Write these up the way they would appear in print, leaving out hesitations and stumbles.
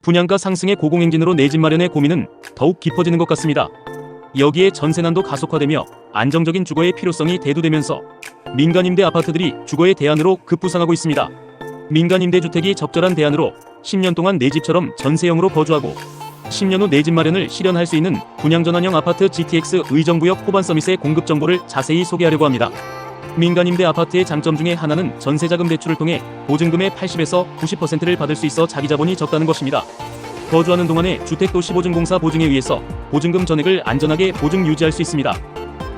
분양가 상승의 고공행진으로 내 집 마련의 고민은 더욱 깊어지는 것 같습니다. 여기에 전세난도 가속화되며 안정적인 주거의 필요성이 대두되면서 민간임대 아파트들이 주거의 대안으로 급부상하고 있습니다. 민간임대주택이 적절한 대안으로 10년 동안 내 집처럼 전세형으로 거주하고 10년 후 내 집 마련을 실현할 수 있는 분양전환형 아파트 GTX 의정부역 호반 서밋의 공급 정보를 자세히 소개하려고 합니다. 민간임대 아파트의 장점 중에 하나는 전세자금 대출을 통해 보증금의 80에서 90%를 받을 수 있어 자기자본이 적다는 것입니다. 거주하는 동안에 주택도시보증공사 보증에 의해서 보증금 전액을 안전하게 보증 유지할 수 있습니다.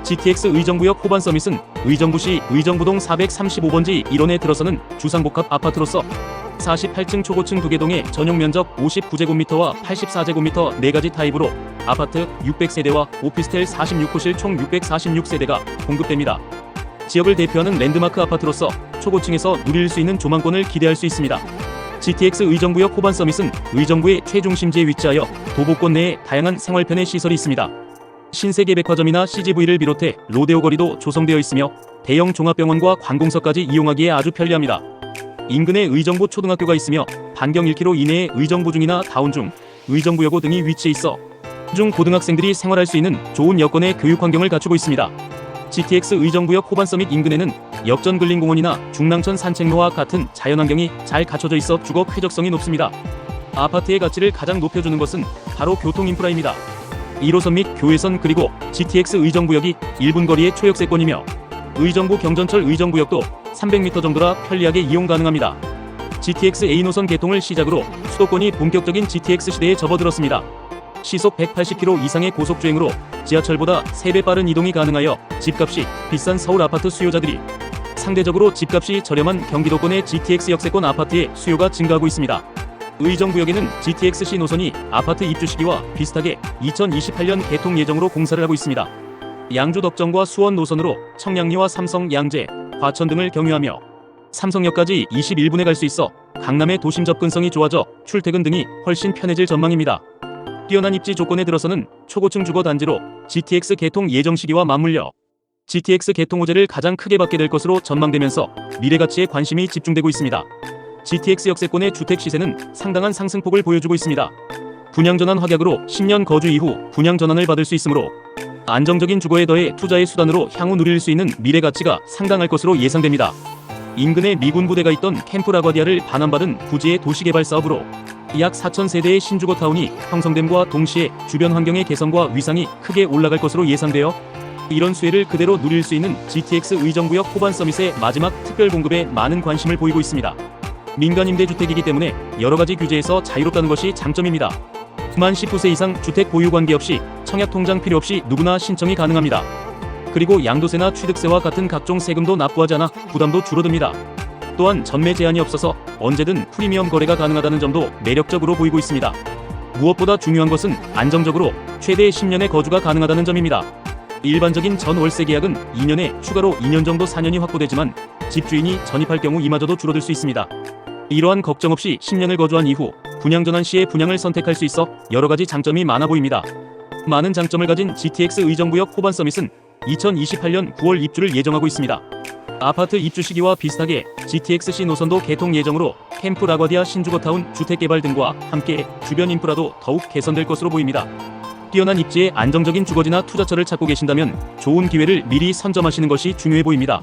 GTX 의정부역 호반 서밋은 의정부시 의정부동 435번지 1원에 들어서는 주상복합 아파트로서 48층 초고층 2개 동에 전용 면적 59제곱미터와 84제곱미터 4가지 타입으로 아파트 600세대와 오피스텔 46호실 총 646세대가 공급됩니다. 지역을 대표하는 랜드마크 아파트로서 초고층에서 누릴 수 있는 조망권을 기대할 수 있습니다. GTX 의정부역 호반 서밋은 의정부의 최중심지에 위치하여 도보권 내에 다양한 생활편의 시설이 있습니다. 신세계 백화점이나 CGV를 비롯해 로데오 거리도 조성되어 있으며 대형 종합병원과 관공서까지 이용하기에 아주 편리합니다. 인근에 의정부 초등학교가 있으며 반경 1km 이내에 의정부중이나 다운중, 의정부여고 등이 위치해 있어 중 고등학생들이 생활할 수 있는 좋은 여건의 교육 환경을 갖추고 있습니다. GTX 의정부역 호반 서밋 인근에는 역전 근린공원이나 중랑천 산책로와 같은 자연환경이 잘 갖춰져 있어 주거 쾌적성이 높습니다. 아파트의 가치를 가장 높여주는 것은 바로 교통인프라입니다. 1호선 및 교외선 그리고 GTX 의정부역이 1분 거리의 초역세권이며 의정부 경전철 의정부역도 300m 정도라 편리하게 이용 가능합니다. GTX A노선 개통을 시작으로 수도권이 본격적인 GTX 시대에 접어들었습니다. 시속 180km 이상의 고속주행으로 지하철보다 3배 빠른 이동이 가능하여 집값이 비싼 서울 아파트 수요자들이 상대적으로 집값이 저렴한 경기도권의 GTX 역세권 아파트의 수요가 증가하고 있습니다. 의정부역에는 GTX-C 노선이 아파트 입주 시기와 비슷하게 2028년 개통 예정으로 공사를 하고 있습니다. 양주 덕정과 수원 노선으로 청량리와 삼성, 양재, 과천 등을 경유하며 삼성역까지 21분에 갈 수 있어 강남의 도심 접근성이 좋아져 출퇴근 등이 훨씬 편해질 전망입니다. 뛰어난 입지 조건에 들어서는 초고층 주거 단지로 GTX 개통 예정 시기와 맞물려 GTX 개통 호재를 가장 크게 받게 될 것으로 전망되면서 미래 가치에 관심이 집중되고 있습니다. GTX 역세권의 주택 시세는 상당한 상승폭을 보여주고 있습니다. 분양전환 확약으로 10년 거주 이후 분양전환을 받을 수 있으므로 안정적인 주거에 더해 투자의 수단으로 향후 누릴 수 있는 미래 가치가 상당할 것으로 예상됩니다. 인근에 미군 부대가 있던 캠프 라과디아를 반환받은 부지의 도시개발 사업으로 약 4,000세대의 신주거 타운이 형성됨과 동시에 주변 환경의 개선과 위상이 크게 올라갈 것으로 예상되어 이런 수혜를 그대로 누릴 수 있는 GTX 의정부역 호반 서밋의 마지막 특별 공급에 많은 관심을 보이고 있습니다. 민간임대주택이기 때문에 여러가지 규제에서 자유롭다는 것이 장점입니다. 만 19세 이상 주택 보유 관계없이 청약통장 필요 없이 누구나 신청이 가능합니다. 그리고 양도세나 취득세와 같은 각종 세금도 납부하지 않아 부담도 줄어듭니다. 또한 전매 제한이 없어서 언제든 프리미엄 거래가 가능하다는 점도 매력적으로 보이고 있습니다. 무엇보다 중요한 것은 안정적으로 최대 10년의 거주가 가능하다는 점입니다. 일반적인 전월세 계약은 2년에 추가로 2년 정도 4년이 확보되지만 집주인이 전입할 경우 이마저도 줄어들 수 있습니다. 이러한 걱정 없이 10년을 거주한 이후 분양전환 시에 분양을 선택할 수 있어 여러가지 장점이 많아 보입니다. 많은 장점을 가진 GTX 의정부역 호반 서밋은 2028년 9월 입주를 예정하고 있습니다. 아파트 입주 시기와 비슷하게 GTX-C 노선도 개통 예정으로 캠프 라과디아 신주거타운 주택개발 등과 함께 주변 인프라도 더욱 개선될 것으로 보입니다. 뛰어난 입지에 안정적인 주거지나 투자처를 찾고 계신다면 좋은 기회를 미리 선점하시는 것이 중요해 보입니다.